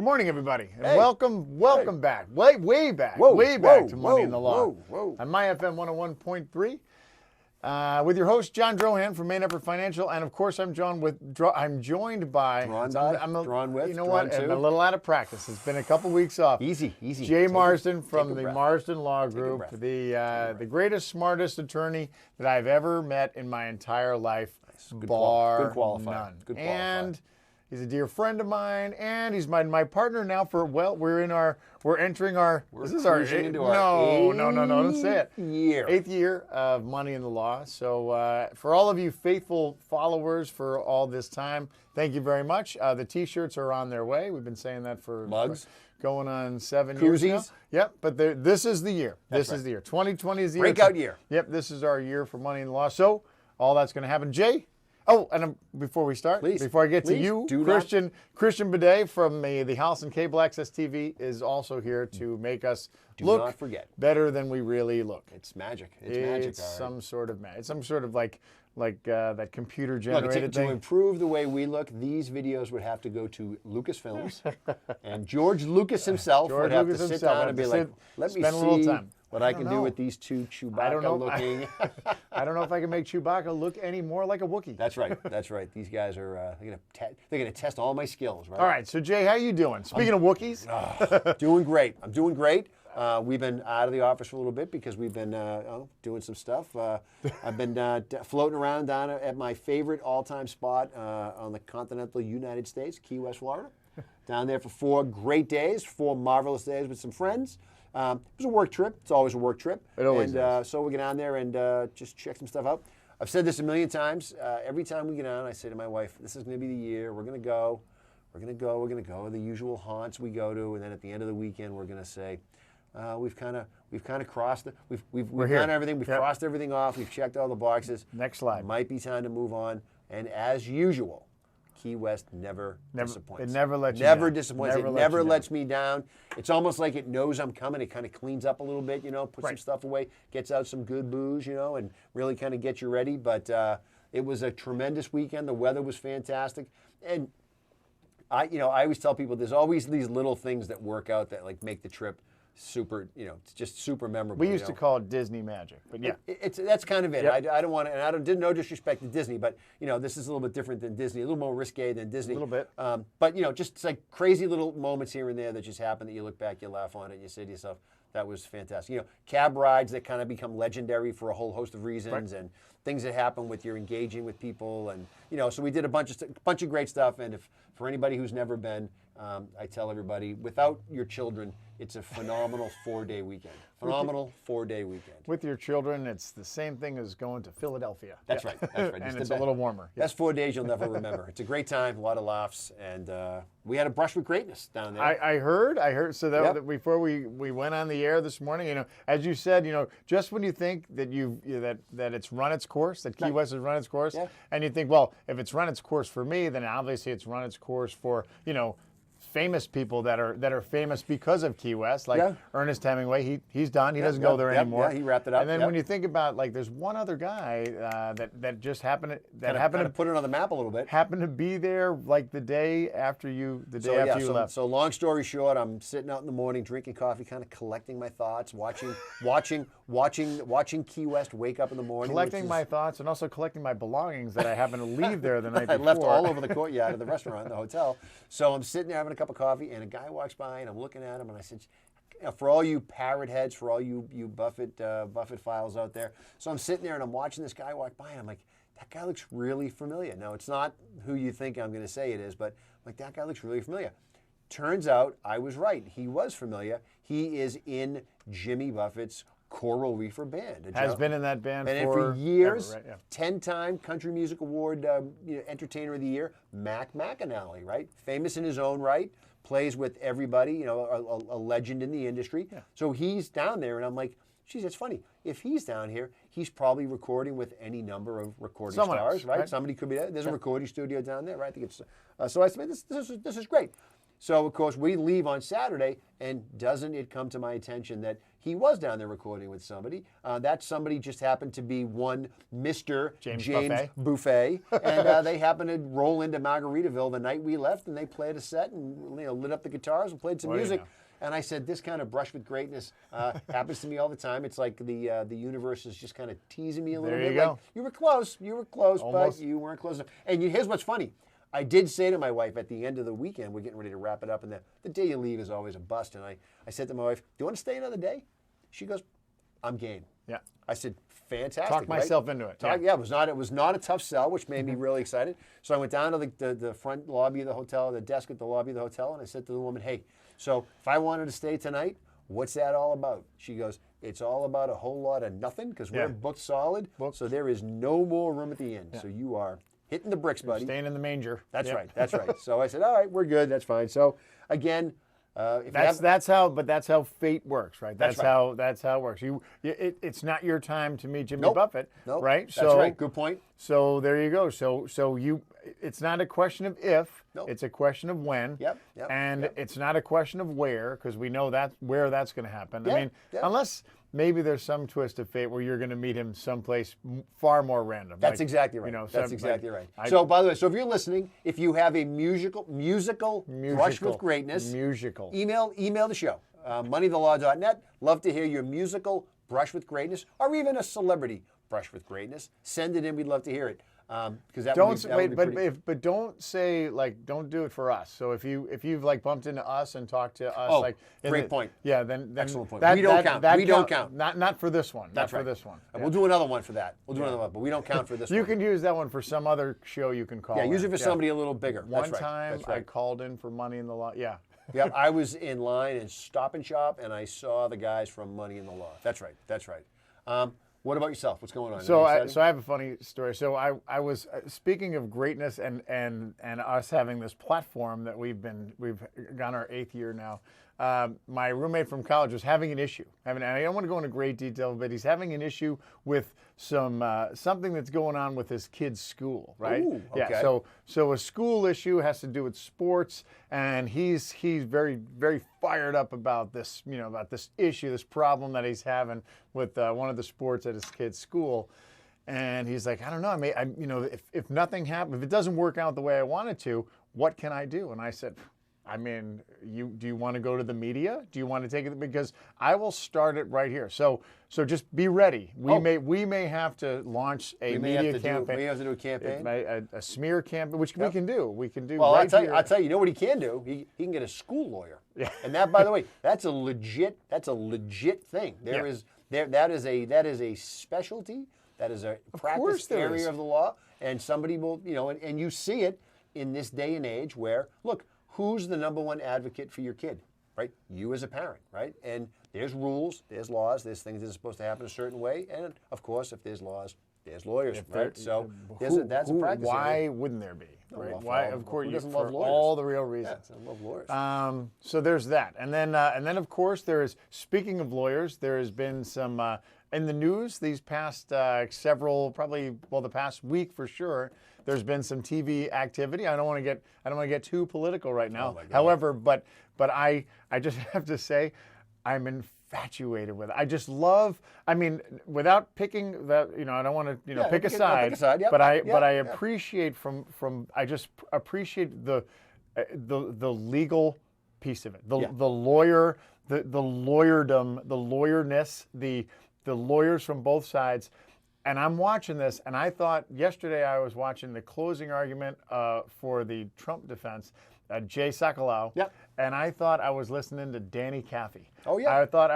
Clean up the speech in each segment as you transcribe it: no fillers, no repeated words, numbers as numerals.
Good morning, everybody, and Hey. welcome back, way back to Money in the Law on My FM 101.3 with your host John Drohan from Main Effort Financial, and of course I'm joined by I'm a little out of practice. It's been a couple weeks off. Easy. Jay Marsden from the breath. Marsden Law Group, the greatest, smartest attorney that I've ever met in my entire life, bar Good qualifier. none. Good qualifier. And he's a dear friend of mine, and he's my partner now for, well, we're entering our, don't say it. Eighth year of Money in the Law. So for all of you faithful followers for all this time, thank you very much. The t-shirts are on their way. We've been saying that for mugs. Going on 7 years now. Yep, but this is the year. This is the year. 2020 is the year. Breakout year. Yep, this is our year for Money in the Law. So all that's going to happen. Jay? Oh, and before we start, before I get to you, Christian Bidet from the House and Cable Access TV is also here to make us look better than we really look. It's magic. It's magic. It's some sort of magic. It's some sort of like that computer generated thing. To improve the way we look, these videos would have to go to Lucasfilms, and George Lucas himself would have to sit down and be like, "Let me see what I can do with these two Chewbacca looking." I don't know if I can make Chewbacca look any more like a Wookiee. That's right. These guys are they're gonna test all my skills, right? All right. So Jay, how you doing? Speaking of Wookiees, doing great. I'm doing great. We've been out of the office for a little bit because we've been doing some stuff. I've been floating around down at my favorite all-time spot on the continental United States, Key West, Florida. Down there for 4 great days, 4 marvelous days with some friends. It was a work trip. It's always a work trip. It always is. So we get down there and just check some stuff out. I've said this a million times. Every time we get on, I say to my wife, "This is going to be the year. We're going to go. We're going to go to the usual haunts we go to, and then at the end of the weekend, we're going to say, we've kind of crossed it. We've done everything. We've crossed everything off. We've checked all the boxes. Next slide. It might be time to move on." And as usual, Key West never disappoints. It never lets you never down. Disappoints. It never lets me down. It's almost like it knows I'm coming. It kind of cleans up a little bit, puts some stuff away, gets out some good booze, and really kind of gets you ready. But it was a tremendous weekend. The weather was fantastic. And I always tell people there's always these little things that work out that like make the trip super, it's just super memorable. We used to call it Disney magic, but yeah. That's kind of it. Yep. I don't want to, and I did no disrespect to Disney, but, this is a little bit different than Disney, a little more risque than Disney. A little bit. But, just it's like crazy little moments here and there that just happen that you look back, you laugh on it, and you say to yourself, that was fantastic. Cab rides that kind of become legendary for a whole host of reasons, and things that happen with your engaging with people, and so we did a bunch of great stuff. And for anybody who's never been, I tell everybody, without your children, it's a phenomenal 4-day weekend. With your children, it's the same thing as going to Philadelphia. That's right. And it's a little warmer. Best 4 days you'll never remember. It's a great time, a lot of laughs, and we had a brush with greatness down there. I heard. So that before we went on the air this morning, as you said, just when you think that that it's run its course, that Key West has run its course, and you think, well, if it's run its course for me, then obviously it's run its course for famous people that are famous because of Key West, like Ernest Hemingway. He's done. He doesn't go there anymore. Yeah, he wrapped it up. And then when you think about, like, there's one other guy that just happened to put it on the map a little bit. Happened to be there like the day after you left. So long story short, I'm sitting out in the morning drinking coffee, kind of collecting my thoughts, watching Key West wake up in the morning. Collecting my thoughts and also collecting my belongings that I happened to leave there the night before. I left all over the courtyard of the restaurant, the hotel. So I'm sitting there having a cup of coffee, and a guy walks by, and I'm looking at him, and I said, for all you parrot heads, for all you Buffett files out there. So I'm sitting there, and I'm watching this guy walk by, and I'm like, that guy looks really familiar. Now, it's not who you think I'm going to say it is, but I'm like, that guy looks really familiar. Turns out I was right. He was familiar. He is in Jimmy Buffett's Coral Reefer Band. Has been in that band for years. Ever, right? 10-time Country Music Award Entertainer of the Year, Mac McAnally, right? Famous in his own right, plays with everybody, a legend in the industry. Yeah. So he's down there, and I'm like, geez, that's funny. If he's down here, he's probably recording with any number of recording stars, right? Somebody could be there. There's a recording studio down there, right? I think it's, so I said, this is great. So, of course, we leave on Saturday, and doesn't it come to my attention that he was down there recording with somebody? That somebody just happened to be one Mr. James Buffet. And they happened to roll into Margaritaville the night we left, and they played a set and lit up the guitars and played some music. And I said, this kind of brush with greatness happens to me all the time. It's like the universe is just kind of teasing me a little bit. There you go. Like, you were close, but you weren't close enough. And here's what's funny. I did say to my wife at the end of the weekend, we're getting ready to wrap it up, and the day you leave is always a bust. And I said to my wife, do you want to stay another day? She goes, I'm game. Yeah. I said, fantastic. Talked myself into it. Yeah, it was not a tough sell, which made me really excited. So I went down to the front lobby of the hotel, the desk at the lobby of the hotel, and I said to the woman, hey, so if I wanted to stay tonight, what's that all about? She goes, it's all about a whole lot of nothing because we're booked solid. So there is no more room at the inn. So you are hitting the bricks, buddy. Staying in the manger. That's right. That's right. So I said, all right, we're good. That's fine. So again, that's how fate works, right? That's how it works. It's not your time to meet Jimmy Buffett, right? That's right. Good point. So there you go. It's not a question of if, it's a question of when. And it's not a question of where, because we know where that's going to happen. I mean, unless maybe there's some twist of fate where you're going to meet him someplace far more random. That's exactly right. That's exactly right. So, by the way, if you're listening, if you have a musical brush with greatness, email the show, moneythelaw.net. Love to hear your musical brush with greatness, or even a celebrity brush with greatness. Send it in. We'd love to hear it. Because but don't say don't do it for us. So if you've bumped into us and talked to us, great point. Yeah, then excellent point. We don't count. Not for this one. That's not right. for this one. We'll do another one for that. We'll do another one, but we don't count for this. You one. can use that one for some other show you can call. Yeah, use it for somebody a little bigger. One time I called in for Money in the Law. Yeah. Yeah, I was in line in Stop and Shop, and I saw the guys from Money in the Law. That's right. That's right. What about yourself? What's going on? So I have a funny story. So I was speaking of greatness and us having this platform that we've gone our 8th year now. My roommate from college was having an issue. And I don't want to go into great detail, but he's having an issue with something that's going on with his kid's school, right? Ooh, okay. Yeah. So a school issue has to do with sports, and he's very, very fired up about this, about this issue, this problem that he's having with one of the sports at his kid's school. And he's like, I don't know, if nothing happens, if it doesn't work out the way I want it to, what can I do? And I said, do you want to go to the media? Do you want to take it? Because I will start it right here. So just be ready. We may have to launch a media campaign. We have to do a campaign. A smear campaign, which we can do. We can do. Well, right I'll tell you. You know what he can do? He can get a school lawyer. Yeah. And that, by the way, that's a legit thing. That is a specialty. That is a practice area of the law, and somebody will, and you see it in this day and age where, look, who's the number one advocate for your kid, right? You as a parent, right? And there's rules, there's laws, there's things that are supposed to happen a certain way, and of course, if there's laws, there's lawyers, right? So that's a practice. Why wouldn't there be? Right? Why? Of course, who doesn't love lawyers? All the real reasons. Yeah, I love lawyers. So there's that, and then of course there is. Speaking of lawyers, there has been some in the news these past the past week for sure. There's been some TV activity. I don't want to get too political right now. However, but I just have to say, I'm infatuated with it. I just love. Without picking that, I don't want to pick a side. But I appreciate I just appreciate the legal piece of it. The lawyer, the lawyerdom, the lawyerness, the lawyers from both sides. And I'm watching this, and I thought yesterday I was watching the closing argument for the Trump defense, Jay Sekulow, and I thought I was listening to Danny Kaffee. Oh yeah. I thought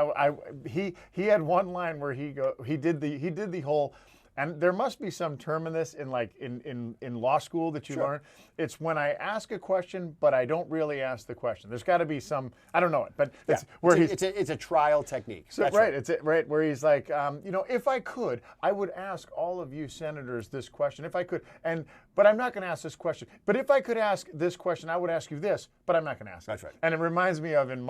he had one line where he did the whole. And there must be some term in this in law school that you learn. It's when I ask a question, but I don't really ask the question. There's got to be some, I don't know it, but it's a trial technique. So, it's where he's like, if I could, I would ask all of you senators this question, if I could, but I'm not going to ask this question. But if I could ask this question, I would ask you this, but I'm not going to ask. That's right. And it reminds me of in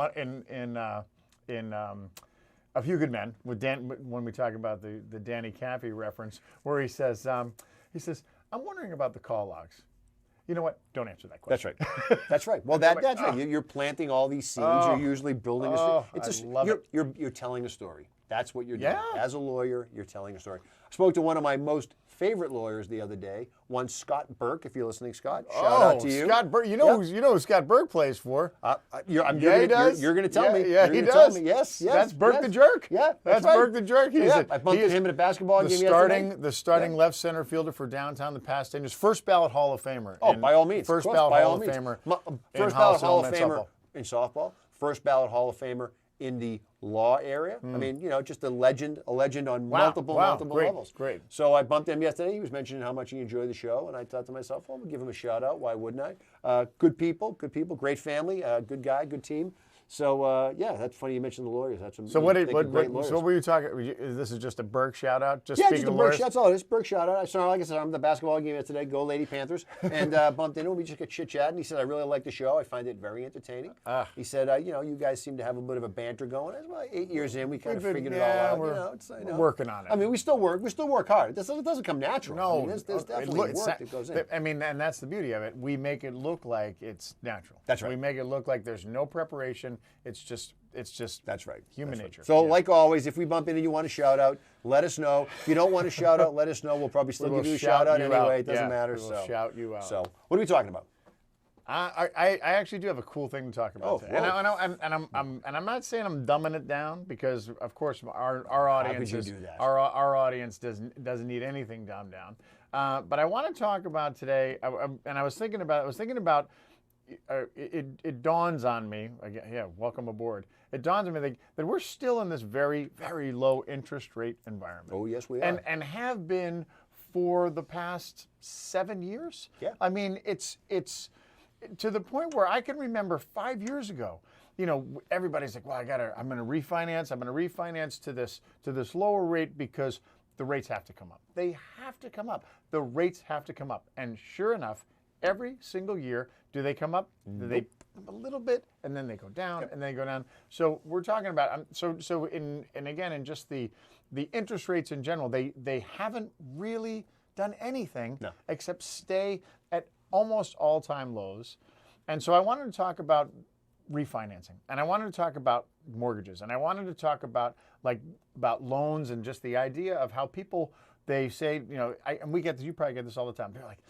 A Few Good Men, when we talk about the Danny Kaffee reference, where he says, I'm wondering about the call logs. You know what? Don't answer that question. That's right. That's right. Well, that's right. You're planting all these seeds. You're usually building a story. You're telling a story. That's what you're doing. Yeah. As a lawyer, you're telling a story. I spoke to one of my most favorite lawyers the other day, one Scott Burke. If you're listening, Scott, shout out to you. Scott Burke. You know who Scott Burke plays for. He does. You're going to tell me. Yeah, he does. Yes. That's Burke the Jerk. Yeah, that's Burke the Jerk. I bumped into him at a basketball game yesterday. The starting left center fielder for downtown the past 10 years. First ballot Hall of Famer. Oh, by all means. First ballot Hall of Famer. First ballot Hall of Famer in softball. First ballot Hall of Famer in the law area. I mean, just a legend on multiple levels. Great. So I bumped him yesterday. He was mentioning how much he enjoyed the show, and I thought to myself, well, we'll give him a shout out. Why wouldn't I? Good people, great family, good guy, good team. So that's funny you mentioned the lawyers. That's so what were you talking? This is just a Burke shout out. Just a Burke. That's all it is. Burke shout out. I saw, like I said, I'm at the basketball game yesterday. Go Lady Panthers! And bumped into him. We just got chit chatting. He said, I really like the show. I find it very entertaining. He said, you guys seem to have a bit of a banter going. Well, 8 years in, we kind of figured it all out. We're working on it. I mean, we still work. We still work hard. It doesn't come natural. No, I mean, there's definitely work that goes in. I mean, and that's the beauty of it. We make it look like it's natural. That's right. We make it look like there's no preparation. It's just that's right. Human nature. So like always, if we bump into you want a shout out, let us know. If you don't want a shout out, let us know. We'll probably still give you a shout out anyway. It doesn't matter. We'll shout you out. So what are we talking about? I actually do have a cool thing to talk about today. And I'm not saying I'm dumbing it down because of course our audience our audience doesn't need anything dumbed down. But I want to talk about today, and I was thinking about. It dawns on me, welcome aboard. It dawns on me that we're still in this very, very low interest rate environment. Oh, yes, we are. And have been for the past 7 years. Yeah. I mean, it's to the point where I can remember 5 years ago, everybody's like, well, I'm going to refinance to this lower rate because the rates have to come up. They have to come up. The rates have to come up. And sure enough, every single year, do they come up? Do they a little bit, and then they go down, and then they go down. So we're talking about in just the interest rates in general, they haven't really done anything except stay at almost all-time lows. And so I wanted to talk about refinancing, and I wanted to talk about mortgages, and I wanted to talk about loans and just the idea of how people. They say, and we get this. You probably get this all the time. They're like,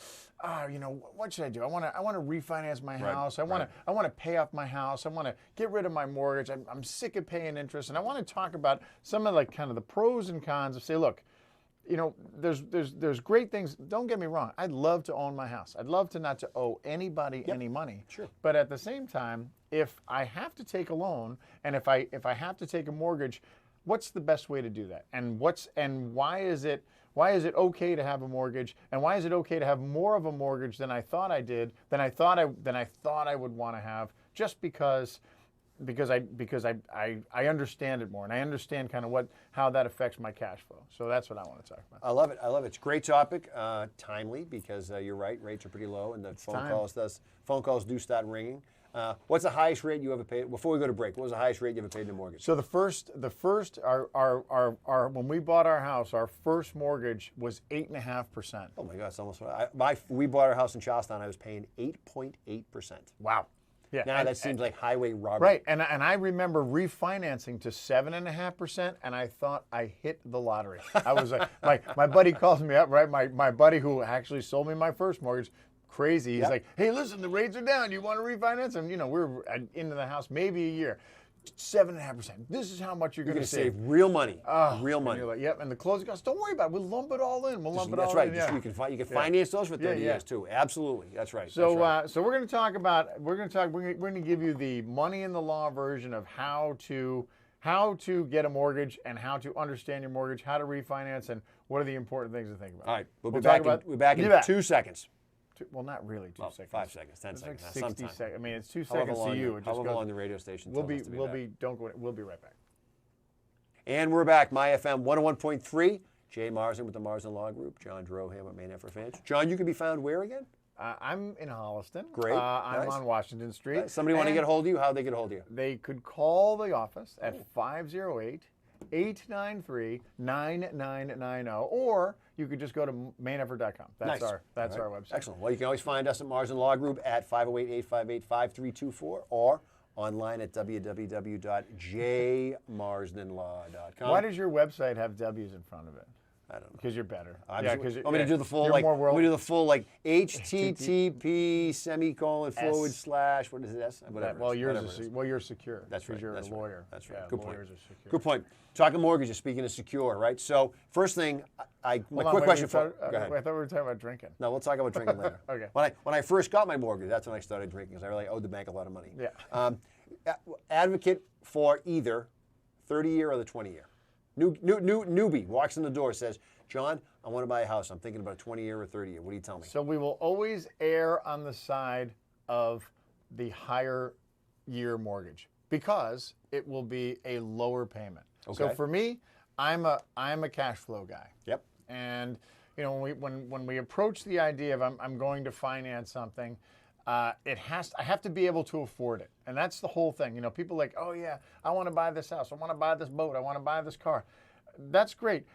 what should I do? I want to refinance my house. I want to pay off my house. I want to get rid of my mortgage. I'm sick of paying interest, and I want to talk about some of kind of the pros and cons of say, look, there's great things. Don't get me wrong. I'd love to own my house. I'd love to not to owe anybody any money. Sure. But at the same time, if I have to take a loan and if I have to take a mortgage, what's the best way to do that? And why is it okay to have a mortgage? And why is it okay to have more of a mortgage than I thought I did? Than I thought I would want to have, just because I understand it more and I understand kind of how that affects my cash flow. So that's what I want to talk about. I love it. It's a great topic, timely because you're right. Rates are pretty low, and the phone calls do start ringing. What's the highest rate you ever paid? Before we go to break, what was the highest rate you ever paid in a mortgage? So the first, our when we bought our house, our first mortgage was 8.5%. Oh my God, it's almost. We bought our house in Charlestown. I was paying 8.8%. Wow. Yeah. Now that seems like highway robbery. Right, and I remember refinancing to 7.5%, and I thought I hit the lottery. I was like, my buddy calls me up, right? My buddy who actually sold me my first mortgage. Crazy. He's like, hey, listen, the rates are down. You want to refinance? And we're into the house maybe a year. 7.5%. This is how much you're going to save. Real money. Real money. And you're like, yep. And the closing costs. Don't worry about it. We'll lump it all in. That's right. You can finance those for 30 years too. Absolutely. That's right. So so we're going to talk about. We're going to give you the money in the law version of how to get a mortgage and how to understand your mortgage, how to refinance, and what are the important things to think about. All right. We're back in 2 seconds. Well, not really 2 seconds. 5 seconds, 10 seconds. Like 60 seconds. I mean, it's 2 seconds to you. However long the radio station We'll be right back. And we're back. My FM 101.3. Jay Marsden with the Marsden Law Group. John Droham at Maine for Fans. John, you can be found where again? I'm in Holliston. Great. I'm on Washington Street. Somebody want to get a hold of you? How do they get a hold of you? They could call the office at 508 893-9990, or you could just go to maineffort.com. That's Nice. our website. Excellent. Well, you can always find us at Marsden Law Group at 508-858-5324 or online at www.jmarsdenlaw.com. Why does your website have W's in front of it? I don't know. Because you're better. Because want me to do the full HTTP semicolon / what is it? Whatever. Well, you're secure. That's right. You're That's a lawyer. Right. That's right. Yeah, Good point. lawyers are secure. Good point. Talking mortgages. Speaking of secure, right? So first thing, question for. Go ahead. I thought we were talking about drinking. No, we'll talk about drinking later. Okay. When I first got my mortgage, that's when I started drinking because I really owed the bank a lot of money. Yeah. Advocate for either 30-year or the 20-year. Newbie walks in the door, says, John, I want to buy a house. I'm thinking about a 20-year or 30-year. What do you tell me? So we will always err on the side of the higher year mortgage because it will be a lower payment. Okay. So for me, I'm a cash flow guy. Yep. And when we approach the idea of I'm going to finance something, I have to be able to afford it. And that's the whole thing. People like, oh yeah, I want to buy this house. I want to buy this boat. I want to buy this car. That's great.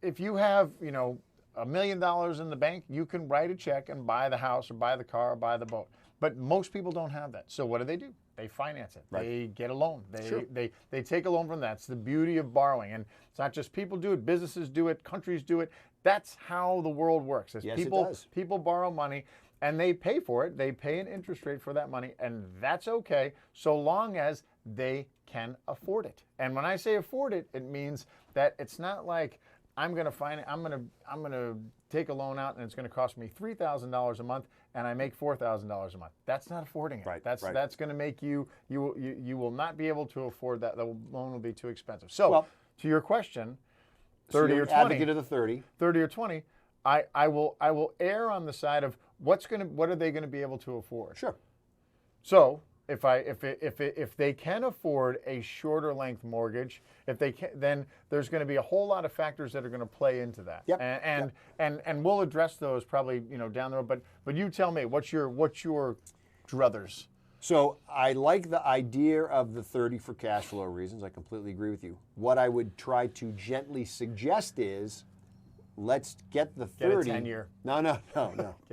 If you have, $1 million in the bank, you can write a check and buy the house or buy the car or buy the boat. But most people don't have that. So what do? They finance it. Right. They get a loan. Sure. They take a loan from that. It's the beauty of borrowing. And it's not just people do it, businesses do it, countries do it. That's how the world works. Yes, it does. People borrow money and they pay for it. They pay an interest rate for that money, and that's okay so long as they can afford it. And when I say afford it, it means that it's not like I'm going to take a loan out and it's going to cost me $3,000 a month and I make $4,000 a month. That's not affording it. Right. That's going to make you will not be able to afford that. The loan will be too expensive. So, to your question, 30 or 20. Advocate of the 30. 30 or 20, I will err on the side of what are they going to be able to afford? Sure. So if they can afford a shorter length mortgage, then there's going to be a whole lot of factors that are going to play into that. Yep. And we'll address those probably down the road. But you tell me what's your druthers? So I like the idea of the 30 for cash flow reasons. I completely agree with you. What I would try to gently suggest is, let's get the 30. Get a 10-year. No. Get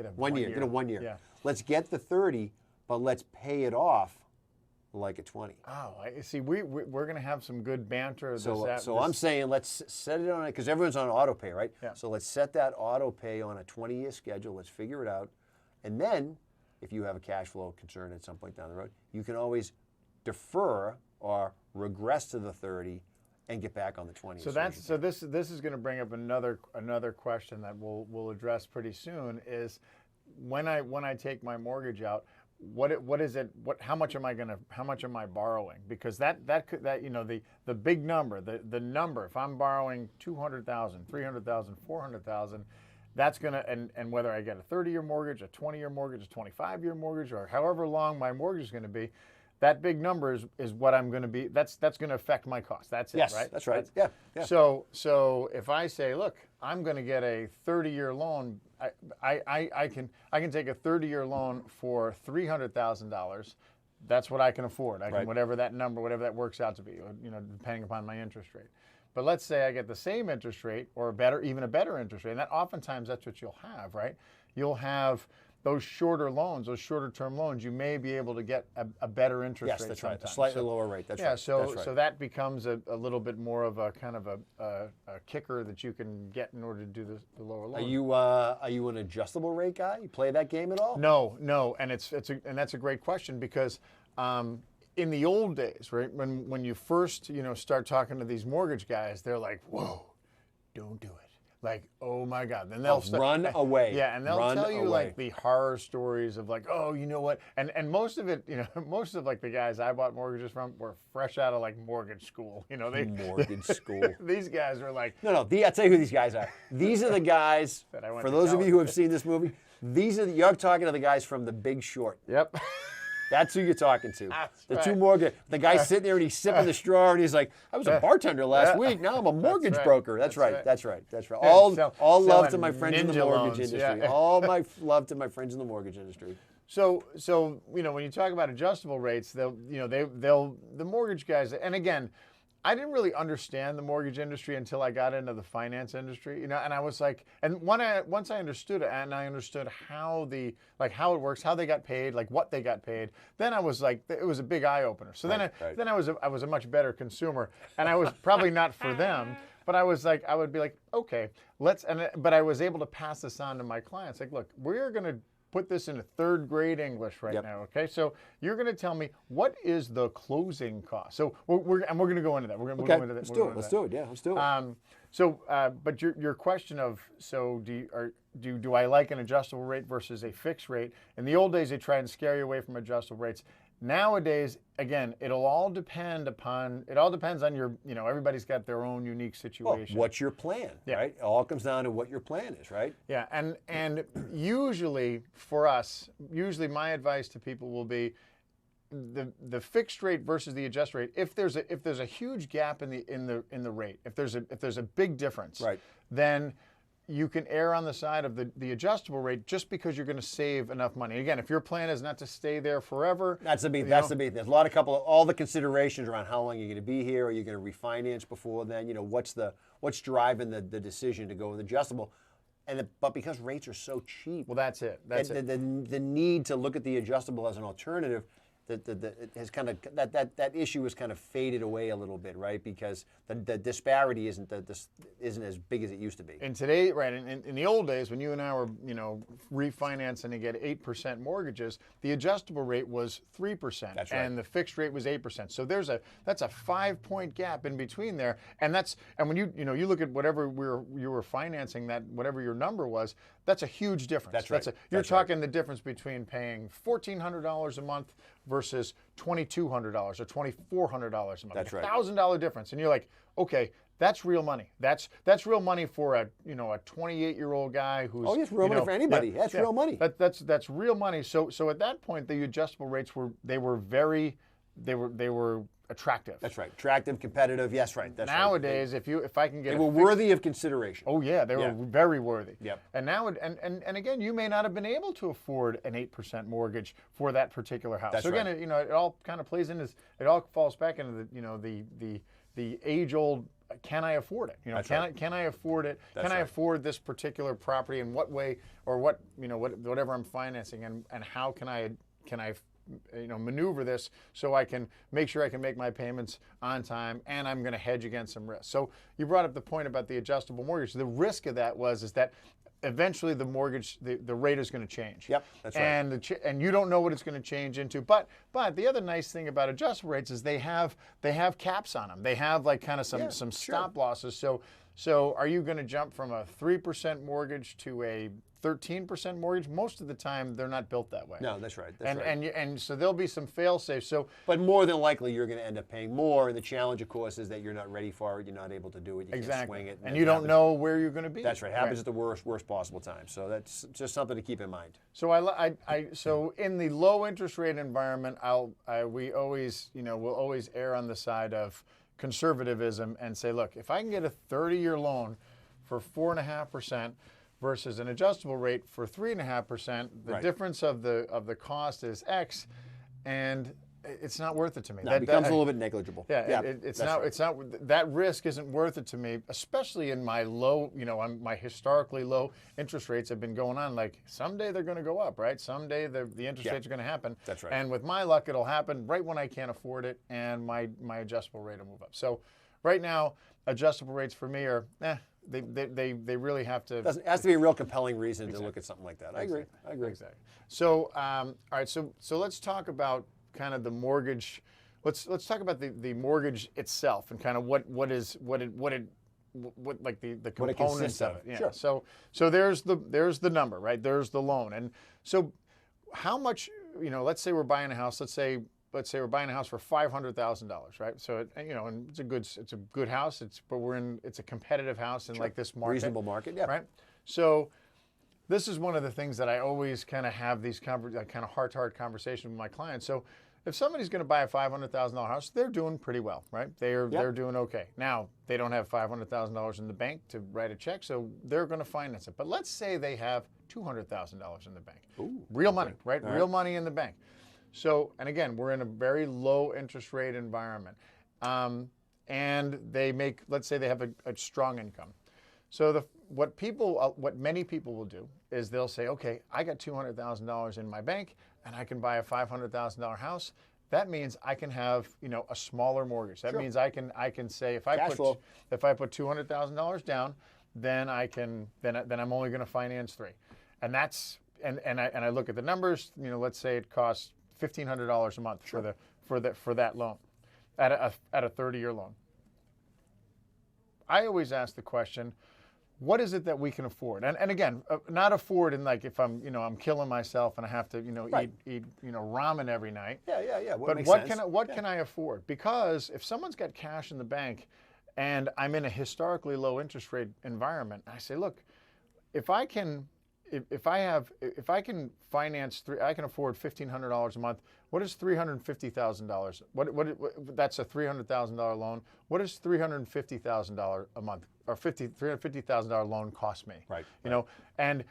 a 1 year. Get a 1 year. Yeah. Let's get the 30, but let's pay it off like a 20. Oh, I see. We're going to have some good banter. So I'm saying let's set it on it because everyone's on auto pay, right? Yeah. So let's set that auto pay on a 20-year schedule. Let's figure it out, and then if you have a cash flow concern at some point down the road, you can always defer or regress to the 30 and get back on the 20. So this is going to bring up another question that we'll address pretty soon. Is when I take my mortgage out, how much am I borrowing? Because the big number, the number, if I'm borrowing 200,000, 300,000, 400,000, that's going to, and whether I get a 30-year mortgage, a 20-year mortgage, a 25-year mortgage, or however long my mortgage is going to be, that big number is what I'm going to be. That's going to affect my cost. That's it, yes, right? That's right. Yeah. So if I say, look, I'm going to get a 30-year loan, I can take a 30-year loan for $300,000. That's what I can afford. I can whatever that works out to be, depending upon my interest rate. But let's say I get the same interest rate or even a better interest rate, and that oftentimes that's what you'll have, right? You'll have those shorter loans, those shorter term loans, you may be able to get a better interest rate. Yes, that's sometimes. right. A slightly lower rate. That's right. So that becomes a little bit more of a kind of a kicker that you can get in order to do the lower loan. Are you an adjustable rate guy? You play that game at all? No, and that's a great question because in the old days, right, when you first start talking to these mortgage guys, they're like, whoa, don't do it. Like, oh my God. Then they'll run away. Yeah, and they'll tell you like the horror stories of like, oh, you know what? And most of it, most of like the guys I bought mortgages from were fresh out of like mortgage school. Mortgage school. These guys are like No, I'll tell you who these guys are. These are the guys, for those of you who have seen this movie, you're talking to the guys from The Big Short. Yep. That's who you're talking to. That's two mortgage. The guy's sitting there and he's sipping the straw and he's like, I was a bartender last week. Now I'm a mortgage broker. That's right. All love to my friends in the mortgage industry. Yeah. All my love to my friends in the mortgage industry. So when you talk about adjustable rates, the mortgage guys, and again, I didn't really understand the mortgage industry until I got into the finance industry, you know, and I was like, and once I understood it and I understood how how it works, how they got paid, like what they got paid, then I was like, it was a big eye opener. So then I was a much better consumer, and I was probably not for them, but I was like, I would be like, okay, but I was able to pass this on to my clients. Like, look, we're going to put this into third grade English right now, okay? So you're going to tell me what is the closing cost. So we're going to go into that. We're going to go into that. Let's do it. Yeah, let's do it. But your question of do I like an adjustable rate versus a fixed rate? In the old days, they try and scare you away from adjustable rates. Nowadays, again, it all depends on your, you know, everybody's got their own unique situation. Well, what's your plan, right? It all comes down to what your plan is, right? Yeah, and usually for us, my advice to people will be the fixed rate versus the adjust rate. If there's a huge gap in the rate, if there's a big difference, right, then you can err on the side of the adjustable rate just because you're going to save enough money. Again, if your plan is not to stay there forever. That's the big thing. There's all the considerations around how long you're going to be here. Are you going to refinance before then? You know, what's driving the decision to go with adjustable? But because rates are so cheap. Well, that's it. The need to look at the adjustable as an alternative, it has kind of that issue has kind of faded away a little bit, right? Because the disparity isn't as big as it used to be. And today, right, in the old days when you and I were, you know, refinancing to get 8% mortgages, the adjustable rate was 3%. That's right. And the fixed rate was 8%. So that's a 5-point gap in between there. And when you look at whatever you were financing, that whatever your number was, that's a huge difference. That's right. You're talking the difference between paying $1,400 a month versus $2,200 or $2,400 a month. That's right. $1,000 difference. And you're like, okay, that's real money. That's real money for a 28-year-old guy who's it's real money for anybody. That's real money. That's real money. So at that point, the adjustable rates were attractive. That's right. Attractive, competitive. Yes, right. That's Nowadays, right. if I can get, they were worthy of consideration. Oh yeah, they were very worthy. Yep. And now, and again, you may not have been able to afford an 8% mortgage for that particular house. That's so again, right. It all kind of plays into, it all falls back into the age-old. Can I afford it? Can I afford it? That's can I right. afford this particular property? In what way, or whatever I'm financing, and how can I maneuver this so I can make sure I can make my payments on time, and I'm going to hedge against some risk. So you brought up the point about the adjustable mortgage. The risk of that is that eventually the mortgage, the rate is going to change. Yep, that's right. And you don't know what it's going to change into. But the other nice thing about adjustable rates is they have caps on them. They have like kind of some stop losses. So are you going to jump from a 3% mortgage to a 13% mortgage? Most of the time, they're not built that way. No, that's right. And so there'll be some fail-safes. But more than likely, you're going to end up paying more. And the challenge, of course, is that you're not ready for it. You're not able to do it. You can't swing it. And you don't know where you're going to be. That's right. It happens at the worst possible time. So that's just something to keep in mind. So so in the low interest rate environment, we'll always err on the side of conservatism and say, look, if I can get a 30-year loan for 4.5%. Versus an adjustable rate for 3.5%, the difference of the cost is X, and it's not worth it to me. No, it becomes a little bit negligible. Yeah, it's not. That risk isn't worth it to me, especially in my low. My historically low interest rates have been going on. Like someday they're going to go up, right? Someday the interest rates are going to happen. That's right. And with my luck, it'll happen right when I can't afford it, and my adjustable rate will move up. So right now, adjustable rates for me are They really have to. It has to be a real compelling reason to look at something like that. I agree. Exactly. So, all right. So let's talk about kind of the mortgage. Let's talk about the mortgage itself and kind of what like the components of it. Yeah. Sure. So there's the number, right? There's the loan, and so how much? Let's say we're buying a house. Let's say we're buying a house for $500,000, right? So and it's a good house. It's a competitive house in like this market, reasonable market, yeah. Right. So this is one of the things that I always kind of have these kind of heart-to-heart conversations with my clients. So if somebody's going to buy a $500,000 house, they're doing pretty well, right? They're doing okay. Now they don't have $500,000 in the bank to write a check, so they're going to finance it. But let's say they have $200,000 in the bank. Ooh, real money, right? Real money in the bank. So, and again, we're in a very low interest rate environment. and they make, let's say they have a strong income. So what many people will do is they'll say, okay, I got $200,000 in my bank and I can buy a $500,000 house. That means I can have, a smaller mortgage. That means I can say if I put $200,000 down, then I'm only going to finance 3. And that's and I look at the numbers, let's say it costs $1,500 a month for that loan at a 30-year loan. I always ask the question, what is it that we can afford? And again, not afford in like if I'm killing myself and I have to eat ramen every night. Yeah. But what can I afford? Because if someone's got cash in the bank and I'm in a historically low interest rate environment, I say, look, if I can finance I can afford $1,500 a month. What is $350,000? That's a $300,000 loan. What is $350,000 a month or $350,000 loan cost me? Right. And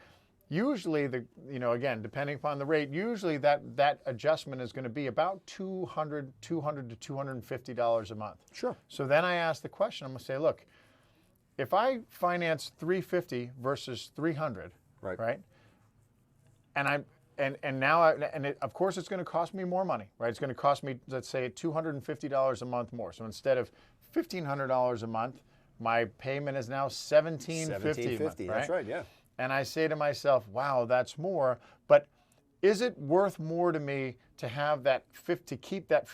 usually again, depending upon the rate, usually that adjustment is going to be about $200 to $250 a month. Sure. So then I ask the question. I'm going to say, look, if I finance $350 versus $300. Right. And now of course it's going to cost me more money, right? It's going to cost me, let's say, $250 a month more. So instead of $1,500 a month, my payment is now $1,750. Right? That's right. Yeah. And I say to myself, wow, that's more. But is it worth more to me to have that to keep that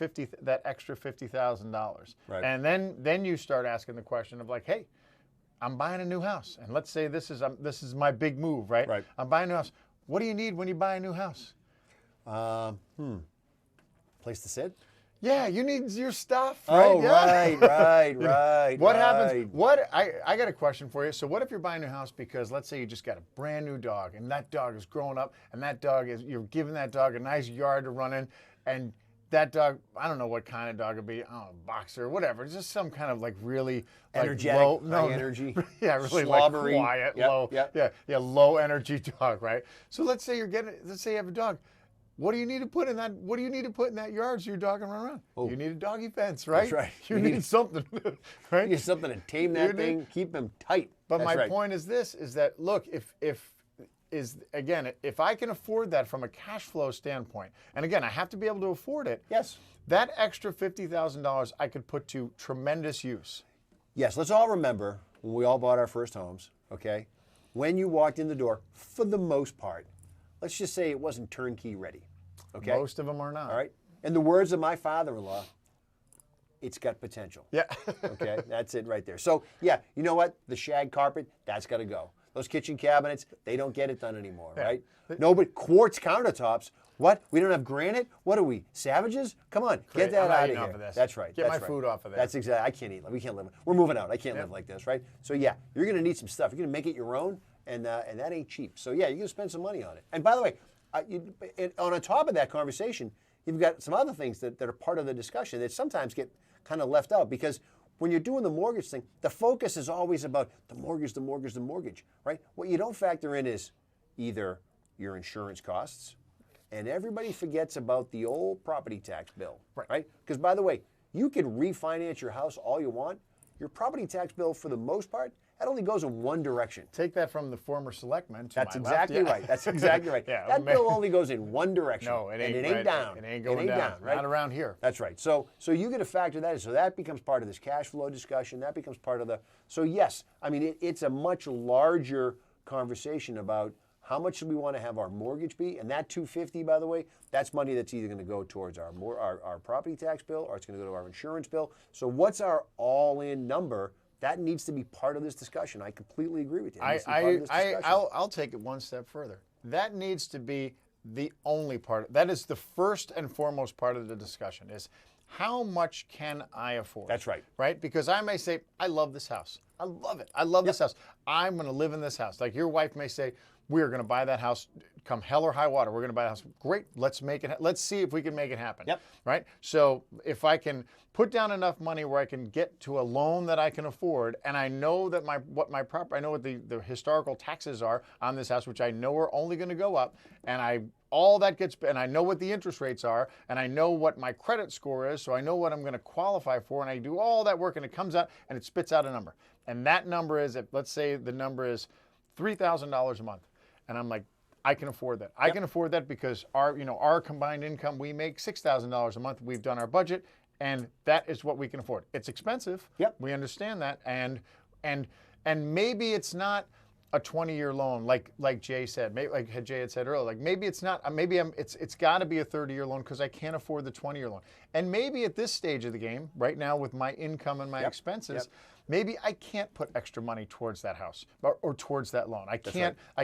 extra $50,000? Right. And then you start asking the question of like, hey, I'm buying a new house, and let's say this is my big move, right? Right. I'm buying a new house. What do you need when you buy a new house? Place to sit? Yeah, you need your stuff, right? Oh, yeah. right. What happens? I got a question for you. So what if you're buying a new house because let's say you just got a brand new dog, and that dog is growing up, and you're giving that dog a nice yard to run in, and that dog, I don't know what kind of dog it'd be, I don't know, boxer, whatever. It's just some kind of like really energetic, high energy. Yeah, really slobbery, like quiet, low. Yep. Yeah, low energy dog, right? So let's say you have a dog. What do you need to put in that? What do you need to put in that yard so your dog can run around? Oh. You need a doggy fence, right? That's right. You need something, right? You need something to tame that thing, keep him tight. But my point is this: is that look, if I can afford that from a cash flow standpoint, and again, I have to be able to afford it. Yes. That extra $50,000 I could put to tremendous use. Yes, let's all remember when we all bought our first homes, okay? When you walked in the door, for the most part, let's just say it wasn't turnkey ready, okay? Most of them are not. All right? In the words of my father-in-law, it's got potential. Yeah. Okay, that's it right there. So, yeah, you know what? The shag carpet, that's got to go. Those kitchen cabinets, they don't get it done anymore, right? No, but quartz countertops, what? We don't have granite? What are we, savages? Come on, get that out of here. Off of this. That's right. Get my food off of there. That's exactly. I can't eat. We can't live. We're moving out. I can't live like this, right? So yeah, you're going to need some stuff. You're going to make it your own, and that ain't cheap. So yeah, you're going to spend some money on it. And by the way, on top of that conversation, you've got some other things that are part of the discussion that sometimes get kind of left out because when you're doing the mortgage thing, the focus is always about the mortgage, right? What you don't factor in is either your insurance costs, and everybody forgets about the old property tax bill, right? Because by the way, you can refinance your house all you want. Your property tax bill, for the most part, that only goes in one direction. Take that from the former selectman to That's my exactly left. right. That's exactly right. That bill only goes in one direction. No, it ain't, and it ain't down. It ain't going down. Right? Not around here. That's right. So you got to factor that in. So that becomes part of this cash flow discussion. That becomes part of the. So yes, I mean it's a much larger conversation about how much do we want to have our mortgage be, and that $250, by the way, that's money that's either going to go towards our property tax bill or it's going to go to our insurance bill. So what's our all-in number? That needs to be part of this discussion. I completely agree with you. I'll take it one step further. That needs to be the only part. That is the first and foremost part of the discussion is how much can I afford? That's right. Right? Because I may say, I love this house. I love it. I love this house. I'm going to live in this house. Like your wife may say, we're going to buy that house come hell or high water. We're going to buy the house. Great. Let's make it. Let's see if we can make it happen. Yep. Right. So if I can put down enough money where I can get to a loan that I can afford, and I know that I know what the historical taxes are on this house, which I know are only going to go up, and I know what the interest rates are, and I know what my credit score is, so I know what I'm going to qualify for, and I do all that work, and it comes out and it spits out a number. And that number is, let's say the number is $3,000 a month. And I'm like, I can afford that. I can afford that because our combined income, we make $6,000 a month. We've done our budget, and that is what we can afford. It's expensive. Yep. We understand that, and maybe it's not a 20-year loan, like Jay said, like Jay had said earlier. Like maybe it's not. It's got to be a 30-year loan because I can't afford the 20-year loan. And maybe at this stage of the game, right now with my income and my expenses, maybe I can't put extra money towards that house or towards that loan. I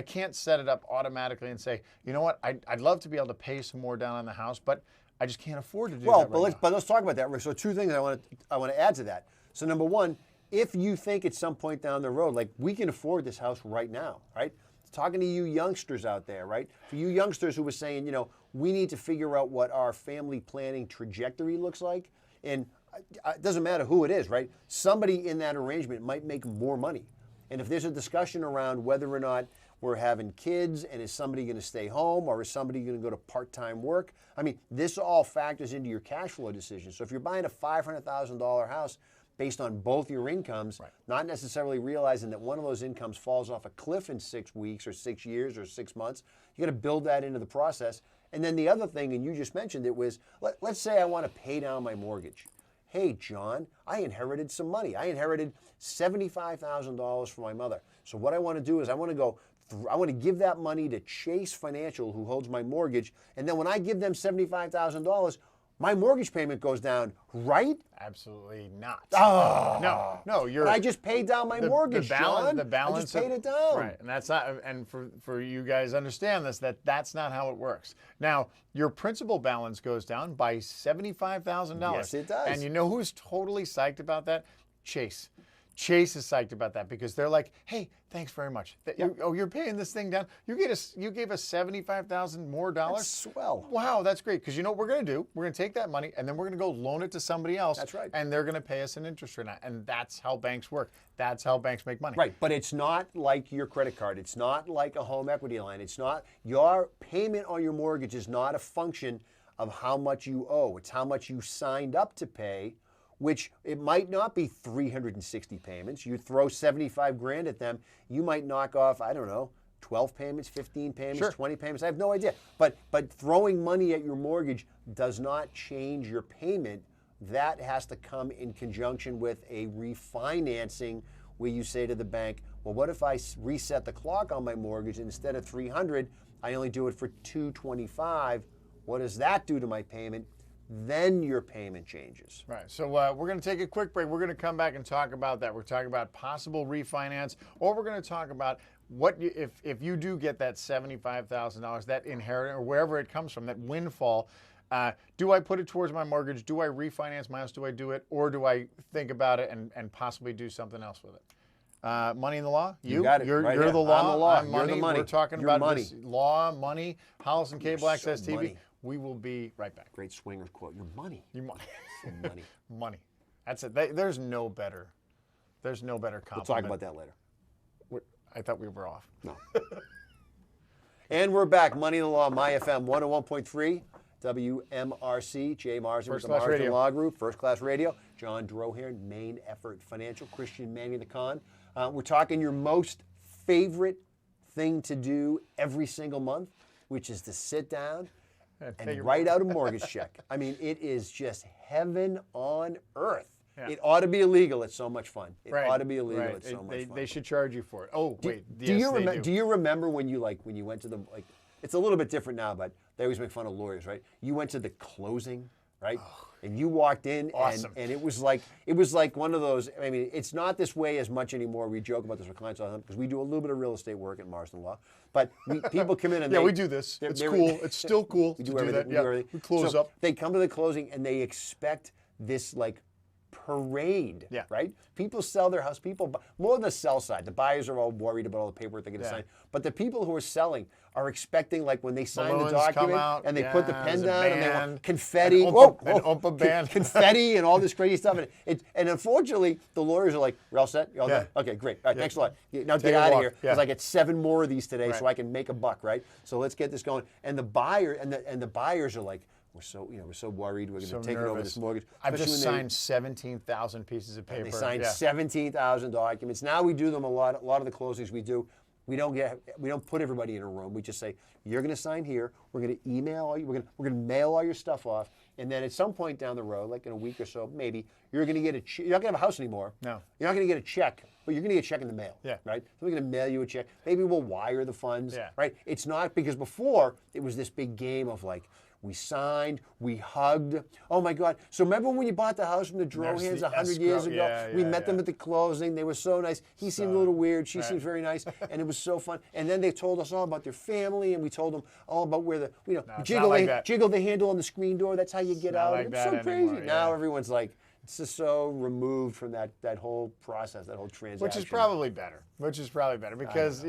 can't set it up automatically and say, you know what, I'd love to be able to pay some more down on the house, but I just can't afford to do that. Well, but let's talk about that, Rick. So two things I want to add to that. So number one, if you think at some point down the road, like we can afford this house right now, right? Talking to you youngsters out there, right? For you youngsters who were saying, we need to figure out what our family planning trajectory looks like. And it doesn't matter who it is, right? Somebody in that arrangement might make more money. And if there's a discussion around whether or not we're having kids and is somebody going to stay home or is somebody going to go to part-time work, I mean, this all factors into your cash flow decision. So if you're buying a $500,000 house based on both your incomes, not necessarily realizing that one of those incomes falls off a cliff in 6 weeks or 6 years or 6 months, you got to build that into the process. And then the other thing, and you just mentioned it, was let's say I want to pay down my mortgage. Hey, John, I inherited some money. I inherited $75,000 from my mother. So what I want to do is I want to give that money to Chase Financial, who holds my mortgage, and then when I give them $75,000, my mortgage payment goes down, right? Absolutely not. Oh. No. But I just paid down my mortgage, John. The balance I just paid it down. Right, and that's not. And for you guys understand this, that's not how it works. Now, your principal balance goes down by $75,000. Yes, it does. And you know who's totally psyched about that? Chase. Chase is psyched about that because they're like, hey, thanks very much. You're paying this thing down. You gave us $75,000 more dollars. That's swell. Wow, that's great. Because you know what we're going to do? We're going to take that money and then we're going to go loan it to somebody else. That's right. And they're going to pay us an interest rate on it. And that's how banks work. That's how banks make money. Right, but it's not like your credit card. It's not like a home equity line. It's not, your payment on your mortgage is not a function of how much you owe. It's how much you signed up to pay, which it might not be 360 payments. You throw 75 grand at them, you might knock off, I don't know, 12 payments, 15 payments, Sure. 20 payments. I have no idea. But throwing money at your mortgage does not change your payment. That has to come in conjunction with a refinancing where you say to the bank, well, what if I reset the clock on my mortgage and instead of 300, I only do it for 225? What does that do to my payment? Then your payment changes. Right. So we're going to take a quick break. We're going to come back and talk about that. We're talking about possible refinance, or we're going to talk about if you do get that $75,000, that inheritance, or wherever it comes from, that windfall. Do I put it towards my mortgage? Do I refinance my house? Do I do it, or do I think about it and possibly do something else with it? Money in the law? You got it. You're Right the here. law. I'm the law. I'm You're money. the money. We're talking You're about money. this law, money, Hollis and Cable You're Access so TV. money. We will be right back. Great swingers quote. Your money. Your money. Your money. Money. That's it. There's no better compliment. We'll talk about that later. I thought we were off. No. And we're back. Money in the Law, My FM 101.3, WMRC, Jay Marsden with the Class Marsden Radio. Law Group, First Class Radio. John Drohan, Main Effort Financial, Christian Manny the Con. We're talking your most favorite thing to do every single month, which is to sit down and write out a mortgage check. I mean, it is just heaven on earth. Yeah. It ought to be illegal. It's so much fun. It ought to be illegal. Right. It's so much fun. They should charge you for it. Oh, wait. Do you remember when you went to the, it's a little bit different now, but they always make fun of lawyers, right? You went to the closing, right? Oh, and you walked in, awesome. and it was like one of those. I mean, it's not this way as much anymore. We joke about this with clients all the time because we do a little bit of real estate work at Marsden Law. But people come in and we do this. It's cool. It's still cool. We do everything. We close up. They come to the closing and they expect this parade, Yeah. right? People sell their house. More on the sell side. The buyers are all worried about all the paperwork they're going to sign. But the people who are selling are expecting, like when they sign Balloons the document come out. and they put the pen there's a down and they band, want confetti, an Oompa band. confetti and all this crazy stuff. And unfortunately, the lawyers are like, "We're all set. You all done? Okay, great. All right, thanks a lot. Now get out of here because I get 7 more of these today, so I can make a buck, right? So let's get this going." And the buyers are like, we're so worried. We're going to take it over this mortgage. I've just signed 17,000 pieces of paper. They signed 17,000 documents. Now we do them a lot of the closings we do. We don't put everybody in a room. We just say, you're going to sign here. We're going to email all you. We're going to mail all your stuff off. And then at some point down the road, like in a week or so, maybe you're going to get you're not going to have a house anymore. No. You're not going to get a check, but you're going to get a check in the mail. Yeah. Right. So we're going to mail you a check. Maybe we'll wire the funds. Yeah. Right. It's not because before it was this big game of like, we signed, we hugged. Oh my God. So remember when you bought the house from the Drohans 100 years ago? We met them at the closing. They were so nice. He seemed a little weird. She seemed very nice. And it was so fun. And then they told us all about their family, and we told them all about where jiggle the handle on the screen door. That's how you get out. Like It's so crazy. Now everyone's like, it's just so removed from that whole process, that whole transaction. Which is probably better. Because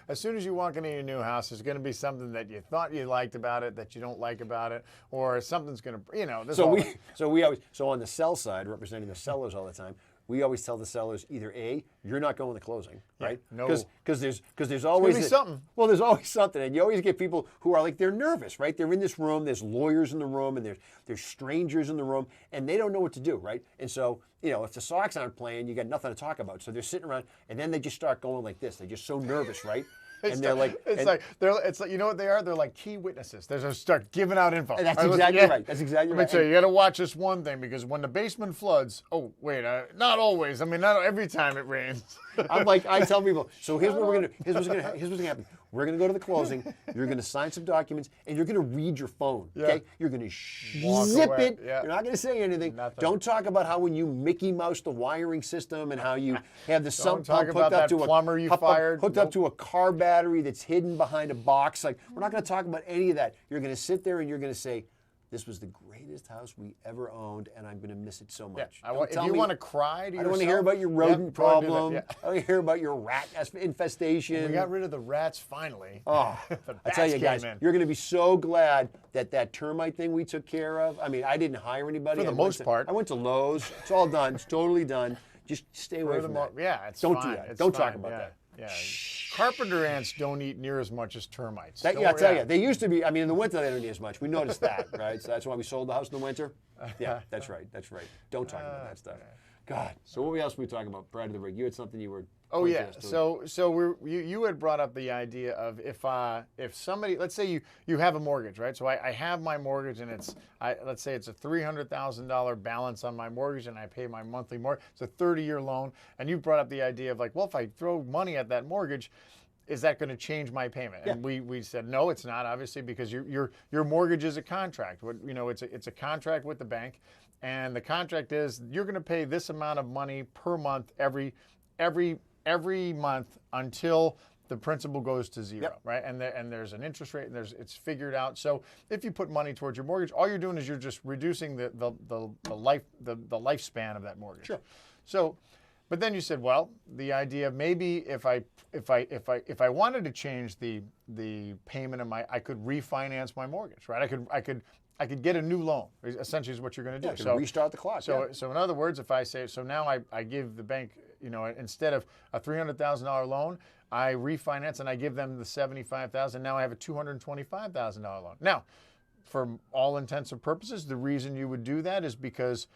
as soon as you walk into your new house, there's going to be something that you thought you liked about it that you don't like about it, or something's going to, So on the sell side, representing the sellers all the time, we always tell the sellers either A, you're not going to closing, right? No. Because there's always something. Well, there's always something, and you always get people who are like, they're nervous, right? They're in this room. There's lawyers in the room, and there's strangers in the room, and they don't know what to do, right? And so if the Sox aren't playing, you got nothing to talk about. So they're sitting around, and then they just start going like this. They're just so nervous, right? And they're like, you know what they are? They're like key witnesses. They just start giving out info. That's exactly right. That's exactly right. Let me tell you, you got to watch this one thing because when the basement floods, not always. I mean, not every time it rains. I tell people. So here's what we're gonna. Here's what's gonna happen. We're gonna go to the closing. You're gonna sign some documents, and you're gonna read your phone. Okay. You're gonna zip it. Yeah. You're not gonna say anything. Nothing. Don't talk about how when you Mickey Mouse the wiring system and how you have the sump talk pump about hooked up that to plumber you fired. hooked up to a car battery that's hidden behind a box. Like we're not gonna talk about any of that. You're gonna sit there and you're gonna say, "This was the greatest house we ever owned, and I'm going to miss it so much." If you want to cry to I don't want to hear about your rodent problem. I don't want to hear about your rat infestation. We got rid of the rats finally. Oh, I tell you guys, you're going to be so glad that termite thing we took care of. I mean, I didn't hire anybody. For the most part. I went to Lowe's. It's all done. It's totally done. Just stay away from that. Yeah, it's Don't fine. do that. It's Don't fine. talk about that. Yeah. Carpenter ants don't eat near as much as termites. I tell you, they used to be. I mean, in the winter they don't eat as much. We noticed that, right? So that's why we sold the house in the winter. Yeah, that's right. That's right. Don't talk about that stuff. God. So what else were we talking about prior to the break? You had something you were. Oh yeah. So you had brought up the idea of if somebody, let's say you have a mortgage, right? So I have my mortgage and let's say it's a $300,000 balance on my mortgage and I pay my monthly mortgage. It's a 30-year loan, and you brought up the idea of like, well, if I throw money at that mortgage, is that going to change my payment? Yeah. And we said no, it's not, obviously, because your mortgage is a contract. It's a contract with the bank, and the contract is you're going to pay this amount of money per month every month until the principal goes to zero, right? And there's an interest rate, and it's figured out. So if you put money towards your mortgage, all you're doing is you're just reducing the lifespan of that mortgage. Sure. So, but then you said, well, the idea of maybe if I wanted to change the payment of I could refinance my mortgage, right? I could get a new loan. Essentially, is what you're going to do. So restart the clock. So in other words, if I say now I give the bank, instead of a $300,000 loan, I refinance and I give them the $75,000. Now I have a $225,000 loan. Now, for all intents and purposes, the reason you would do that is because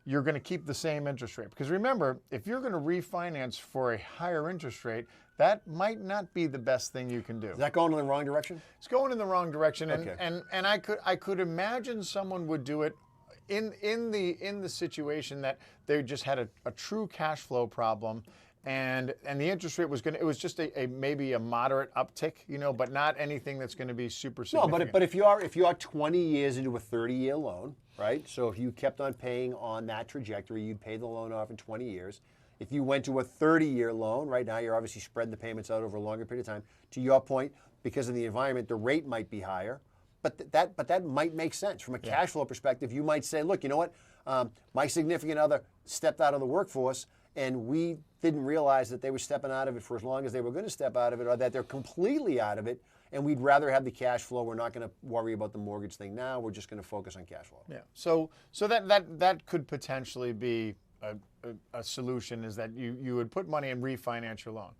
you're going to keep the same interest rate. Because remember, if you're going to refinance for a higher interest rate, that might not be the best thing you can do. Is that going in the wrong direction? It's going in the wrong direction, Okay. and I could imagine someone would do it in the situation that they just had a true cash flow problem, and the interest rate it was just maybe a moderate uptick, but not anything that's going to be super significant. No, but if you are 20 years into a 30-year loan, right? So if you kept on paying on that trajectory, you'd pay the loan off in 20 years. If you went to a 30-year loan, right now you're obviously spreading the payments out over a longer period of time. To your point, because of the environment, the rate might be higher. that might make sense from a cash flow perspective. You might say, look, you know what? My significant other stepped out of the workforce, and we didn't realize that they were stepping out of it for as long as they were going to step out of it, or that they're completely out of it. And we'd rather have the cash flow. We're not going to worry about the mortgage thing now. We're just going to focus on cash flow. Yeah. So that could potentially be a solution, is that you would put money and refinance your loan.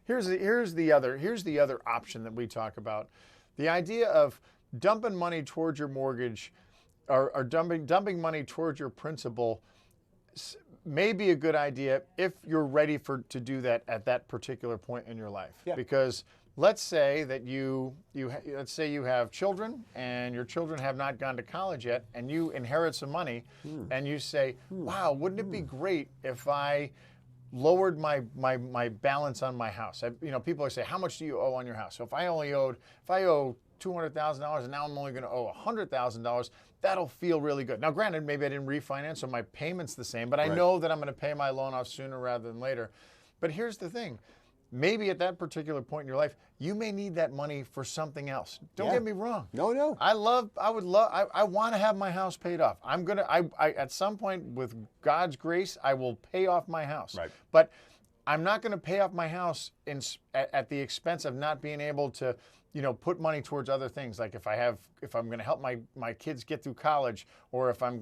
Here's the other option that we talk about. The idea of dumping money towards your mortgage or dumping money towards your principal may be a good idea if you're ready to do that at that particular point in your life. Yeah. Because let's say that let's say you have children and your children have not gone to college yet, and you inherit some money, and you say, wow, wouldn't it be great if I lowered my balance on my house? People say, how much do you owe on your house? So if I owe $200,000 and now I'm only going to owe $100,000, that'll feel really good. Now, granted, maybe I didn't refinance, so my payment's the same, but I know that I'm going to pay my loan off sooner rather than later. But here's the thing. Maybe at that particular point in your life, you may need that money for something else. Don't get me wrong. No. I want to have my house paid off. At some point, with God's grace, I will pay off my house. Right. But I'm not going to pay off my house at the expense of not being able to, put money towards other things. Like if I'm going to help my kids get through college, or if I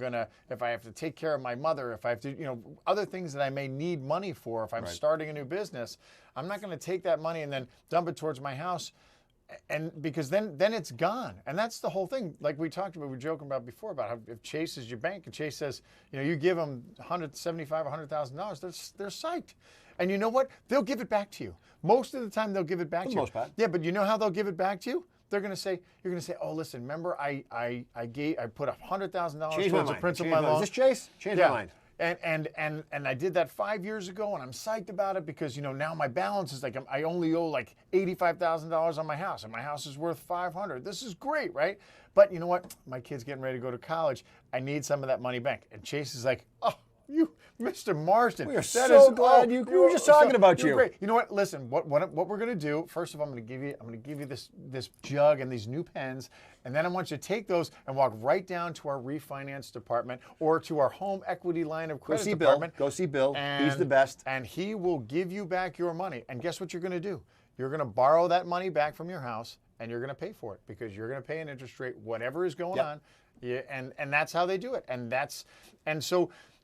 have to take care of my mother, if I have to, other things that I may need money for, if I'm starting a new business, I'm not going to take that money and then dump it towards my house. And because then it's gone. And that's the whole thing. Like we were joking about before about how if Chase is your bank and Chase says, you give them $175,000, $100,000, they're psyched. And you know what? They'll give it back to you. Most of the time they'll give it back to you. Most part. Yeah, but you know how they'll give it back to you? You're going to say, oh, listen, remember I put $100,000 towards the principal of my loan. Is this Chase? Change my mind. And I did that 5 years ago, and I'm psyched about it because now my balance is I only owe like $85,000 on my house, and my house is worth $500,000. This is great, right? But you know what? My kid's getting ready to go to college. I need some of that money back. And Chase is like, oh, you, Mr. Marston. We are so glad we were just talking about you. Great. You know what? Listen, what we're going to do? First of all, I'm going to give you this jug and these new pens, and then I want you to take those and walk right down to our refinance department or to our home equity line of credit department. Go see Bill. He's the best. And he will give you back your money. And guess what you're going to do? You're going to borrow that money back from your house, and you're going to pay for it because you're going to pay an interest rate, whatever is going on. Yeah, and that's how they do it.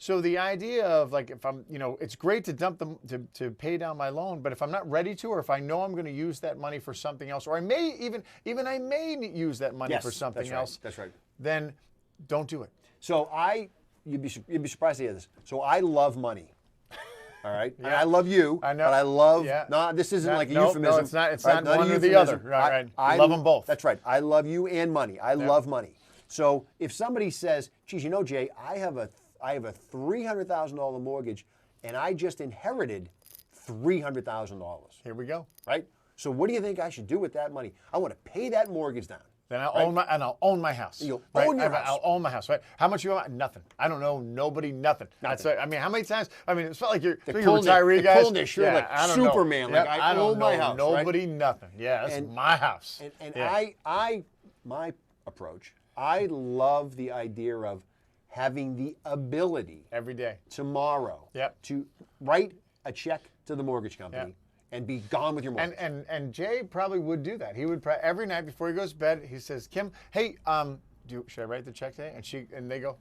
So the idea of like, if I'm, it's great to dump them to pay down my loan, but if I'm not ready to, or if I know I'm going to use that money for something else, or I may even I may use that money for something else. That's right. Then don't do it. So you'd be surprised to hear this. So I love money. All right. Yeah. And I love you. I know. But I love. Yeah. No, this isn't like a euphemism. No, it's not. It's not one or the other. Right. I love them both. That's right. I love you and money. I love money. So if somebody says, geez, Jay, I have a $300,000 mortgage, and I just inherited $300,000. Here we go. Right? So what do you think I should do with that money? I want to pay that mortgage down. Then I'll own my house. You'll own your house. I'll own my house, right? How much you owe? Nothing. I don't know nobody, nothing. That's how many times? It's not like you're retiree guys. You're like Superman. Yep. Like I own my house. Nobody, nothing. Yeah, that's my house. And my approach, I love the idea of having the ability every day, tomorrow, to write a check to the mortgage company and be gone with your mortgage. And Jay probably would do that. He would every night before he goes to bed. He says, "Kim, hey, should I write the check today?" And they go,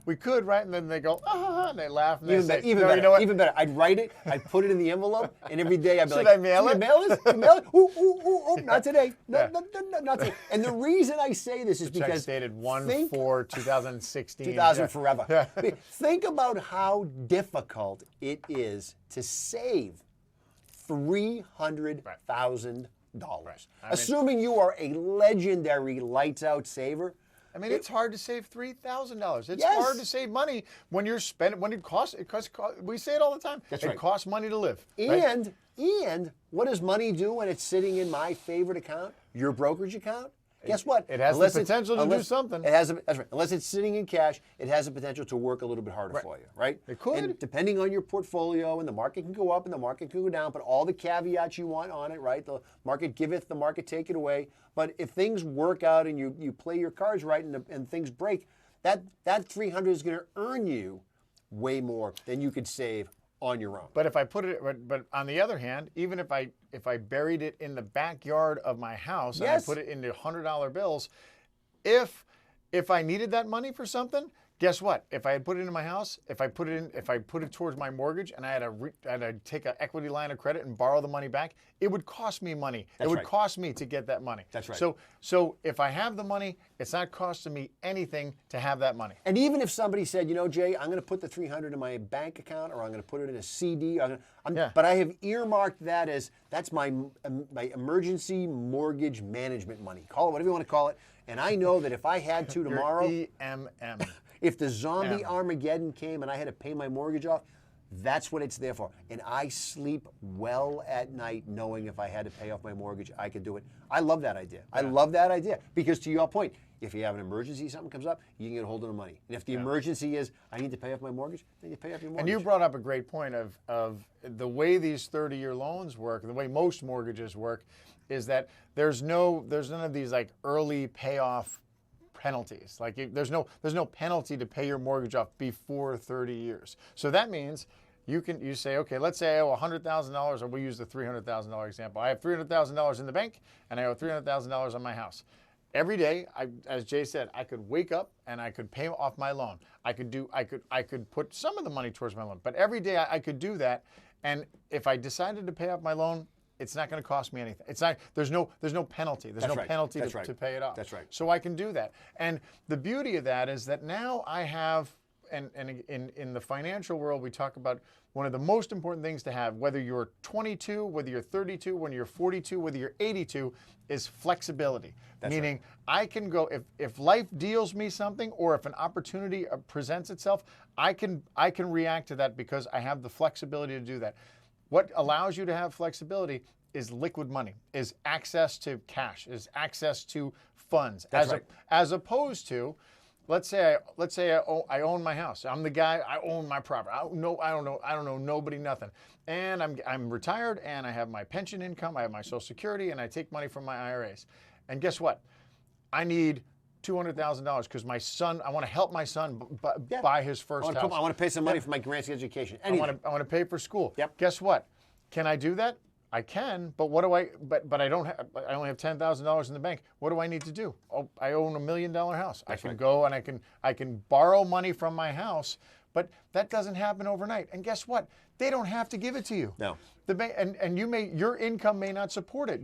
"We could, right?" And then they go, "Ah," and they laugh. And even better. You know what? Even better. I'd write it. I'd put it in the envelope, and every day I'd be should like, I mail it? Mail it? You mail it? Ooh, not today. No, not today. And the reason I say this is because check dated 1/4/2016. 2000 forever. Yeah. Think about how difficult it is to save $300,000. Right. Assuming you are a legendary lights-out saver. It's hard to save $3,000. It's hard to save money when you're spending. When it costs. We say it all the time. It costs money to live. And what does money do when it's sitting in my favorite account, your brokerage account? guess what? It has the potential to do something. It has, that's right. Unless it's sitting in cash, it has the potential to work a little bit harder for you, right? It could. And depending on your portfolio, and the market can go up and the market can go down, but all the caveats you want on it, right? The market giveth, the market take it away. But if things work out and you play your cards right and things break, that 300 is going to earn you way more than you could save on your own. But if I put it, but on the other hand, even if I buried it in the backyard of my house and I put it into $100 bills, if I needed that money for something, guess what? If I had put it in my house, if I put it towards my mortgage, and I had to take an equity line of credit and borrow the money back, it would cost me money. It would cost me to get that money. That's right. So if I have the money, it's not costing me anything to have that money. And even if somebody said, you know, Jay, I'm going to put the 300 in my bank account, or I'm going to put it in a CD, but I have earmarked that as that's my emergency mortgage management money. Call it whatever you want to call it. And I know that if I had to tomorrow, EMM. If the zombie Armageddon came and I had to pay my mortgage off, that's what it's there for. And I sleep well at night knowing if I had to pay off my mortgage, I could do it. I love that idea. I love that idea because, to your point, if you have an emergency, something comes up, you can get a hold of the money. And if the emergency is, I need to pay off my mortgage, then you pay off your mortgage. And you brought up a great point of the way these 30-year loans work, the way most mortgages work, is that there's none of these like early payoff penalties. Like there's no penalty to pay your mortgage off before 30 years. So that means you say, okay, let's say I owe $100,000, or we'll use the $300,000 example. I have $300,000 in the bank, and I owe $300,000 on my house. Every day, as Jay said, I could wake up and I could pay off my loan. I could put some of the money towards my loan, but every day I could do that. And if I decided to pay off my loan, it's not going to cost me anything. It's not. There's no penalty. There's no penalty to pay it off. That's right. So I can do that. And the beauty of that is that now I have, and in the financial world, we talk about one of the most important things to have, whether you're 22, whether you're 32, whether you're 42, whether you're 82, is flexibility. Meaning I can go, if life deals me something, or if an opportunity presents itself, I can react to that because I have the flexibility to do that. What allows you to have flexibility is liquid money, is access to cash, is access to funds, as opposed to, let's say I own my house. I'm the guy. I own my property. I don't know nobody, nothing, and I'm retired, and I have my pension income. I have my Social Security, and I take money from my IRAs. And guess what? I need $200,000 because my son. I want to help my son buy his first house. I want to pay some money for my grand's education. I want to pay for school. Yep. Guess what? Can I do that? I can, but what do I? But I don't have. I only have $10,000 in the bank. What do I need to do? Oh, I own $1 million house. I can go and I can borrow money from my house, but that doesn't happen overnight. And guess what? They don't have to give it to you. No. The bank, and your income may not support it.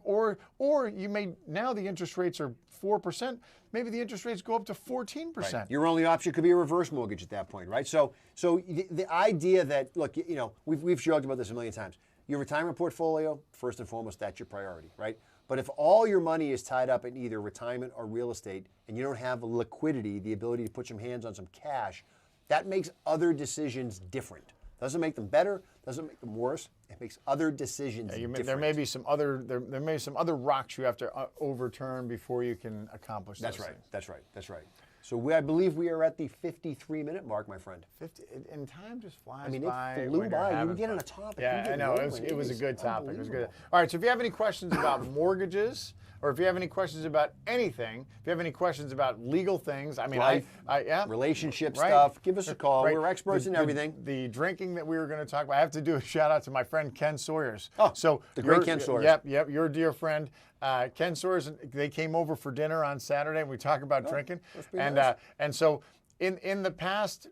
Or you may, now the interest rates are 4%. Maybe the interest rates go up to 14%. Right. Your only option could be a reverse mortgage at that point, right? So the idea that, look, you know, we've joked about this a million times. Your retirement portfolio, first and foremost, that's your priority, right? But if all your money is tied up in either retirement or real estate, and you don't have liquidity, the ability to put some hands on some cash, that makes other decisions different. Doesn't make them better, doesn't make them worse. It makes other decisions different. There may be some other rocks you have to overturn before you can accomplish those things. That's right. So I believe we are at the 53-minute mark, my friend. 50, and time just flies by. I mean, it flew by. You get on a topic. Yeah, I know. It was a good topic. It was good. All right, so if you have any questions about mortgages, or if you have any questions about anything, if you have any questions about legal things, I mean, relationship stuff, give us a call. We're experts in everything. The drinking that we were going to talk about, I have to do a shout out to my friend Ken Sawyers. Oh, so the great Ken Sawyers. Yep, your dear friend. Ken Sawyers, they came over for dinner on Saturday, and we talked about drinking. And so in the past,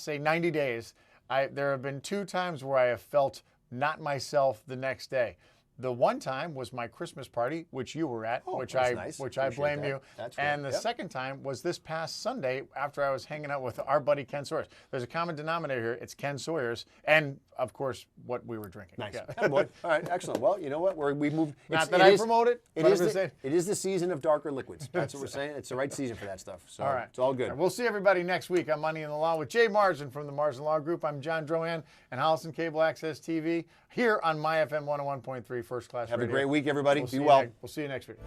say 90 days, there have been 2 times where I have felt not myself the next day. The one time was my Christmas party, which you were at, which I blame you. That's and the second time was this past Sunday after I was hanging out with our buddy Ken Sawyers. There's a common denominator here. It's Ken Sawyers, and of course what we were drinking. Nice. Yeah. All right, excellent. Well, you know what? We've moved. Not that I promote it. It is the season of darker liquids. That's what we're saying. It's the right season for that stuff. So all right. It's all good. Right, we'll see everybody next week on Money in the Law with Jay Marsden from the Marsden Law Group. I'm John Drohan and Holliston Cable Access TV here on My FM 101.3 First Class Radio. Have a great week, everybody. Be well. We'll see you next week.